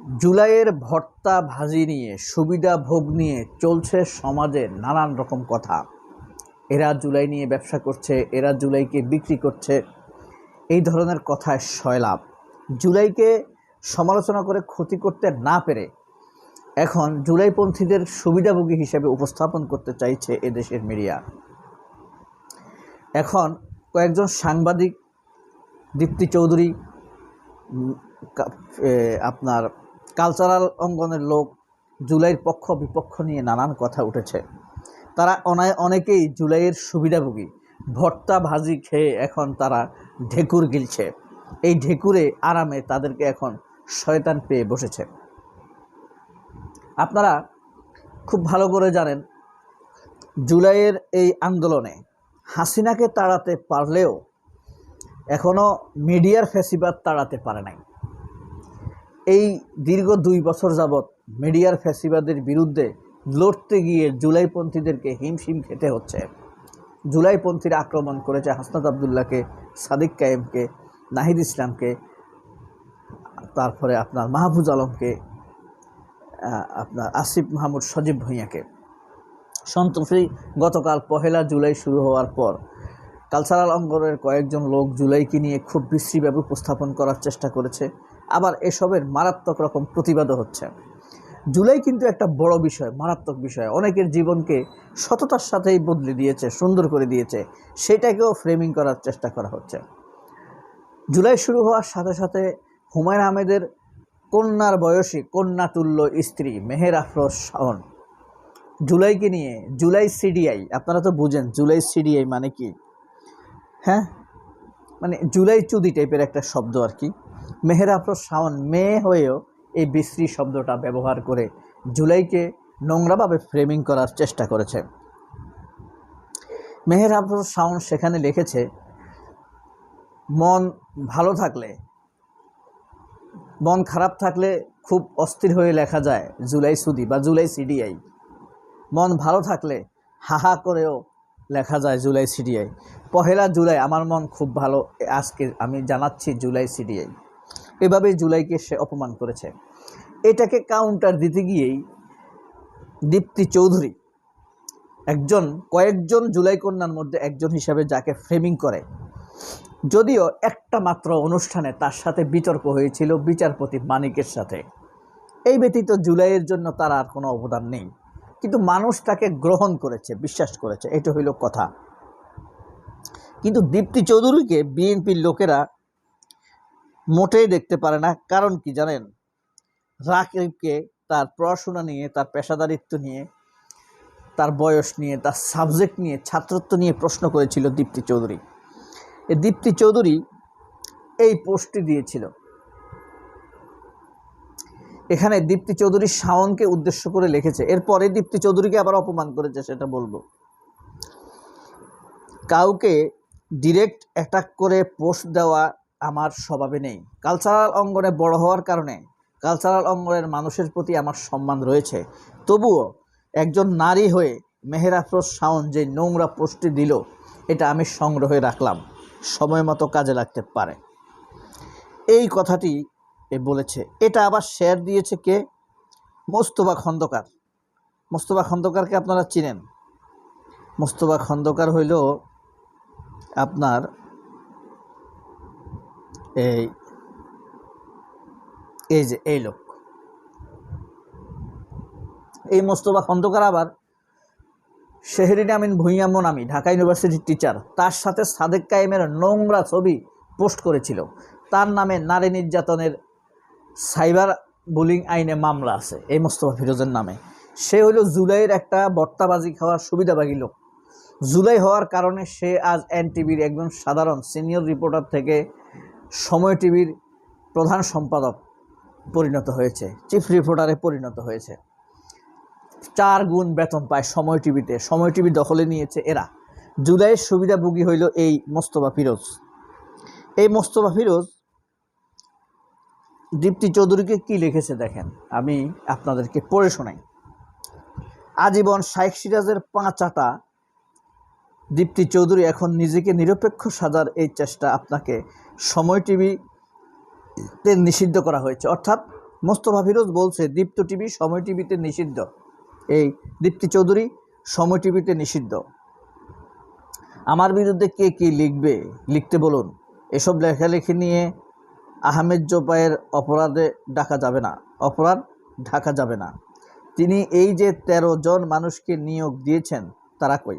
জুলাইয়ের ভর্তা ভাজি নিয়ে সুবিধা ভোগ নিয়ে চলছে সমাজে নানান রকম কথা। এরা জুলাই নিয়ে ব্যবসা করছে, এরা জুলাইকে বিক্রি করছে, এই ধরনের কথায় সয়লাভ। জুলাইকে সমালোচনা করে ক্ষতি করতে না পেরে এখন জুলাইপন্থীদের সুবিধাভোগী হিসেবে উপস্থাপন করতে চাইছে এদেশের মিডিয়া। এখন কয়েকজন সাংবাদিক, দীপ্তি চৌধুরী, আপনার কালচারাল অঙ্গনের লোক, জুলাইয়ের পক্ষ বিপক্ষ নিয়ে নানান কথা উঠেছে। তারা অনেকেই জুলাইয়ের সুবিধাভোগী। ভর্তা ভাজি খেয়ে এখন তারা ঢেকুর গিলছে। এই ঢেকুরে আরামে তাদেরকে এখন শয়তান পেয়ে বসেছে। আপনারা খুব ভালো করে জানেন, জুলাইয়ের এই আন্দোলনে হাসিনাকে তাড়াতে পারলেও এখনও মিডিয়ার ফ্যাসিবাদ তাড়াতে পারে নাই। এই দীর্ঘ 2 বছর যাবৎ মিডিয়ার ফ্যাসিবাদের বিরুদ্ধে লড়তে গিয়ে জুলাইপন্থীদেরকে হিমশিম খেতে হচ্ছে। জুলাইপন্থীরা আক্রমণ করেছে হাসনাত আবদুল্লাহকে, সাদিক কায়েমকে, নাহিদ ইসলামকে, তারপরে আপনার মাহফুজ আলমকে, আপনার আসিফ মাহমুদ সজীব ভূঁইয়াকে। সন্তোষী গতকাল 1 জুলাই শুরু হওয়ার পর কালচারাল অঙ্গনের কয়েকজন লোক জুলাইকে নিয়ে খুব বিশ্রীভাবে উপস্থাপন করার চেষ্টা করেছে। আবার এসবের মারাত্মক রকম প্রতিবাদও হচ্ছে। জুলাই কিন্তু একটা বড় বিষয়, মারাত্মক বিষয়, অনেকের জীবনকে সততার সাথেই বদলে দিয়েছে, সুন্দর করে দিয়েছে, সেটাকেও ফ্রেমিং করার চেষ্টা করা হচ্ছে। জুলাই শুরু হওয়ার সাথে সাথে হুমায়ুন আহমেদের কন্যার বয়সী কন্যাতুল্য স্ত্রী মেহের আফরোজ শাওন জুলাইকে নিয়ে, জুলাই সিডিআই, আপনারা তো বুঝেন জুলাই সিডিআই মানে কি, হ্যাঁ, মানে জুলাই চুদি টাইপের একটা শব্দ আর কি। মেহের আফরোজ শাওন মেয়ে হয়েও এই বিশ্রী শব্দটা ব্যবহার করে জুলাইকে নোংরাভাবে ফ্রেমিং করার চেষ্টা করেছে। মেহের আফরোজ শাওন সেখানে লিখেছে, মন ভালো থাকলে, মন খারাপ থাকলে খুব অস্থির হয়ে লেখা যায় জুলাই সুদি বা জুলাই সিডিআই। মন ভালো থাকলে হাহা করেও লেখা যায় জুলাই সিডিআই। 1 জুলাই আমার মন খুব ভালো, আজকে আমি জানাচ্ছি জুলাই সিডিআই। এভাবেই জুলাইকে সে অপমান করেছে। এটাকে কাউন্টার দিতে গিয়েই দীপ্তি চৌধুরী কয়েকজন জুলাই কন্যার মধ্যে একজন হিসাবে যাকে ফ্রেমিং করে, যদিও একটা মাত্র অনুষ্ঠানে তার সাথে বিতর্ক হয়েছিল বিচারপতি মানিকের সাথে, এই ব্যতীত জুলাইয়ের জন্য তার আর কোনো অবদান নেই, কিন্তু মানুষ তাকে গ্রহণ করেছে, বিশ্বাস করেছে, এটা হইল কথা। কিন্তু দীপ্তি চৌধুরীকে বিএনপির লোকেরা মোটেই দেখতে পারে না। কারণ কি জানেন? রাকিবকে তার পড়াশোনা নিয়ে, তার পেশাদারিত্ব নিয়ে, তার বয়স নিয়ে, তার সাবজেক্ট নিয়ে, ছাত্রত্ব নিয়ে প্রশ্ন করেছিল দীপ্তি চৌধুরী। এই দীপ্তি চৌধুরী এই পোস্টটি দিয়েছিল। এখানে দীপ্তি চৌধুরী শাওনকে উদ্দেশ্য করে লিখেছে, এরপরে দীপ্তি চৌধুরীকে আবার অপমান করেছে, সেটা বলবো। কাউকে ডিরেক্ট অ্যাটাক করে পোস্ট দেওয়া আমার স্বভাবে নেই। কালচারাল অঙ্গনে বড় হওয়ার কারণে কালচারাল অঙ্গনের মানুষের প্রতি আমার সম্মান রয়েছে। তবুও একজন নারী হয়ে মেহের আফরোজ শাওন যে নোংরা পোস্টটি দিল, এটা আমি সংগ্রহে রাখলাম, সময় মতো কাজে লাগতে পারে। এই কথাটি বলেছে। এটা আবার শেয়ার দিয়েছে কে? মোস্তফা খন্দকার। মোস্তফা খন্দকারকে আপনারা চিনেন। মোস্তফা খন্দকার হইল আপনার এই লোক। এই মোস্তফা খন্দকার আবার শেহরিন আমিন ভূঁইয়া মনামি, ঢাকা ইউনিভার্সিটির টিচার, তার সাথে সাদেক কায়েমের নোংরা ছবি পোস্ট করেছিল। তার নামে নারী নির্যাতনের সাইবার বুলিং আইনে মামলা আছে এই মোস্তফা ফিরোজের নামে। সে হইল জুলাইয়ের একটা ভর্তাবাজি খাওয়ার সুবিধাবাগী লোক। জুলাই হওয়ার কারণে সে আজ এনটিভির একজন সাধারণ সিনিয়র রিপোর্টার থেকে সময় টিভির প্রধান সম্পাদক পরিণত হয়েছে, চিফ রিপোর্টারে পরিণত হয়েছে। 4 গুণ বেতন পায় সময় টিভিতে। সময় টিভি দখলে নিয়েছে এরা। জুলাইয়ের সুবিধাভোগী হইল এই মোস্তফা ফিরোজ। এই মোস্তফা ফিরোজ দীপ্তি চৌধুরীকে কি লিখেছে দেখেন, আমি আপনাদেরকে পড়ে শোনাই। আজীবন শাইখ সিরাজের 5 আটা দীপ্তি চৌধুরী এখন নিজেকে নিরপেক্ষ সাজার এই চেষ্টা আপনাকে সময় টিভিতে নিষিদ্ধ করা হয়েছে। অর্থাৎ মোস্তফা ফিরোজ বলছে দীপ্ত টিভি সময় টিভিতে নিষিদ্ধ, এই দীপ্তি চৌধুরী সময় টিভিতে নিষিদ্ধ। আমার বিরুদ্ধে কে কী লিখবে লিখতে বলুন, এসব লেখালেখি নিয়ে আহমেদ জোবায়ের অপরাধ ঢাকা যাবে না। তিনি এই যে 13 জন মানুষকে নিয়োগ দিয়েছেন তারা কই?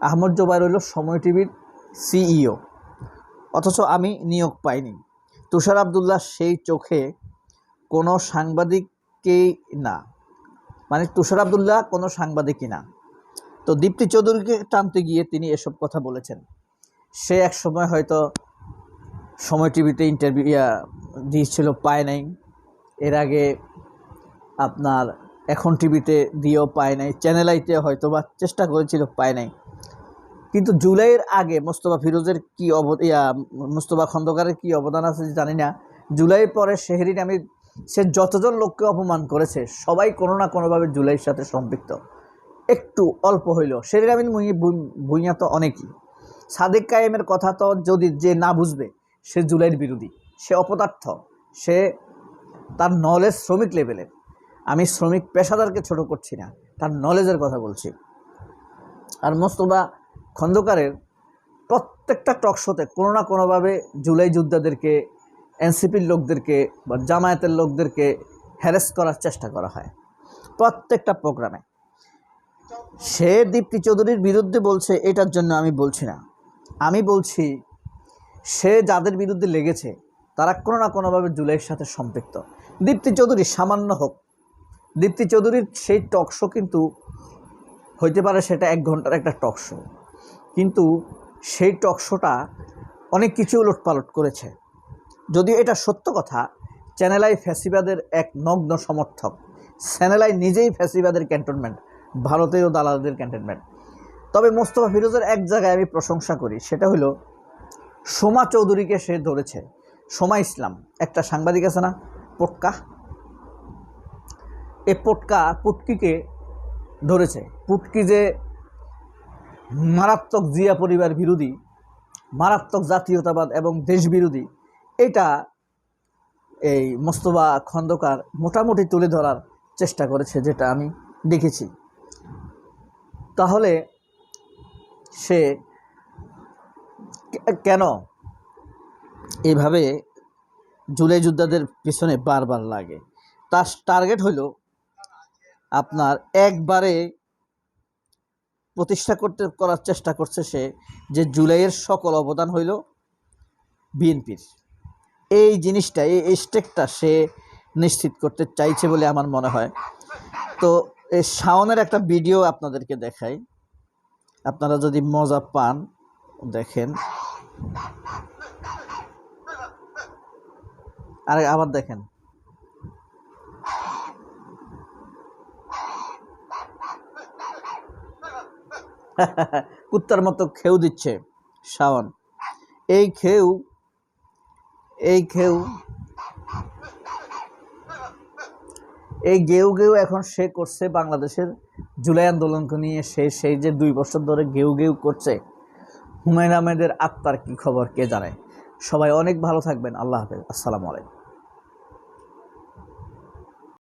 আহমদ জোবায়ের হইল সময় টিভির সিইও, অথচ আমি নিয়োগ পাইনি। তুষার আবদুল্লাহ সেই চোখে কোনো সাংবাদিককেই না, মানে তুষার আবদুল্লাহ কোনো সাংবাদিকই না। তো দীপ্তি চৌধুরীকে টানতে গিয়ে তিনি এসব কথা বলেছেন। সে এক সময় হয়তো সময় টিভিতে ইন্টারভিউ দিয়েছিল, পায় নাই। এর আগে আপনার এখন টিভিতে দিয়েও পায় নাই, চ্যানেল আইতে হয়তো বা চেষ্টা করেছিল, পায় নাই। কিন্তু জুলাইয়ের আগে মোস্তফা ফিরোজের কী মোস্তফা খন্দকারের কী অবদান আছে জানি না। জুলাইয়ের পরে শেহরিন আমির সে যতজন লোককে অপমান করেছে সবাই কোনো না কোনোভাবে জুলাইয়ের সাথে সম্পৃক্ত, একটু অল্প হইল। শেহরিন আমির ভুঁইয়া তো অনেকই। সাদেক কায়েমের কথা তো যদি যে না বুঝবে সে জুলাইয়ের বিরোধী, সে অপদার্থ, সে তার নলেজ শ্রমিক লেভেলের। আমি শ্রমিক পেশাদারকে ছোট করছি না, তার নলেজের কথা বলছি। আর মোস্তফা খন্দকারের প্রত্যেকটা টক শোতে কোনো না কোনোভাবে জুলাই যোদ্ধাদেরকে, এনসিপির লোকদেরকে বা জামায়াতের লোকদেরকে হ্যারাস করার চেষ্টা করা হয় প্রত্যেকটা প্রোগ্রামে। সে দীপ্তি চৌধুরীর বিরুদ্ধে বলছে, এটার জন্য আমি বলছি না। আমি বলছি সে যাদের বিরুদ্ধে লেগেছে তারা কোনো না কোনোভাবে জুলাইয়ের সাথে সম্পৃক্ত। দীপ্তি চৌধুরী সামান্য হোক, দীপ্তি চৌধুরীর সেই টক শো কিন্তু হইতে পারে সেটা 1 ঘন্টার একটা টক শো, কিন্তু সেই টক শোটা অনেক কিছু উলটপালট করেছে। যদিও এটা সত্য কথা, চ্যানেল আই ফ্যাসিবাদের এক নগ্ন সমর্থক। চ্যানেল আই নিজেই ফ্যাসিবাদের ক্যান্টনমেন্ট, ভারতীয় দালালদের ক্যান্টনমেন্ট। তবে মোস্তফা ফিরোজের এক জায়গায় আমি প্রশংসা করি, সেটা হলো সোমা চৌধুরীকে সে ধরেছে। সোমা ইসলাম একটা সাংবাদিক আছে না, পটকা, এ পুটকিকে ধরেছে। পুটকি যে মারাত্মক জিয়া পরিবার বিরোধী, মারাত্মক জাতীয়তাবাদ এবং দেশ বিরোধী, এটা এই মোস্তফা খন্দকার মোটামুটি তুলে ধরার চেষ্টা করেছে, যেটা আমি দেখেছি। তাহলে সে কেন এইভাবে জুলাই যোদ্ধাদের পিছনে বারবার লাগে? তার টার্গেট হইল আপনার একবারে প্রতিষ্ঠা করার চেষ্টা করছে সে যে জুলাইয়ের সকল অবদান হইল বিএনপির। এই জিনিসটা, এই স্টেকটা সে নিশ্চিত করতে চাইছে বলে আমার মনে হয়। তো এই শাওনের একটা ভিডিও আপনাদেরকে দেখাই, আপনারা যদি মজা পান দেখেন। আবার দেখেন, কুত্তার মতো খেউ দিচ্ছে শাওন। এই খেউ গেউ এখন সে করছে বাংলাদেশের জুলাই আন্দোলনকে নিয়ে। সেই যে 2 বছর ধরে গেউ করছে, হুমায়ুন আহমেদের আত্মার কি খবর কে জানে। সবাই অনেক ভালো থাকবেন। আল্লাহ হাফেজ, আসসালামু আলাইকুম।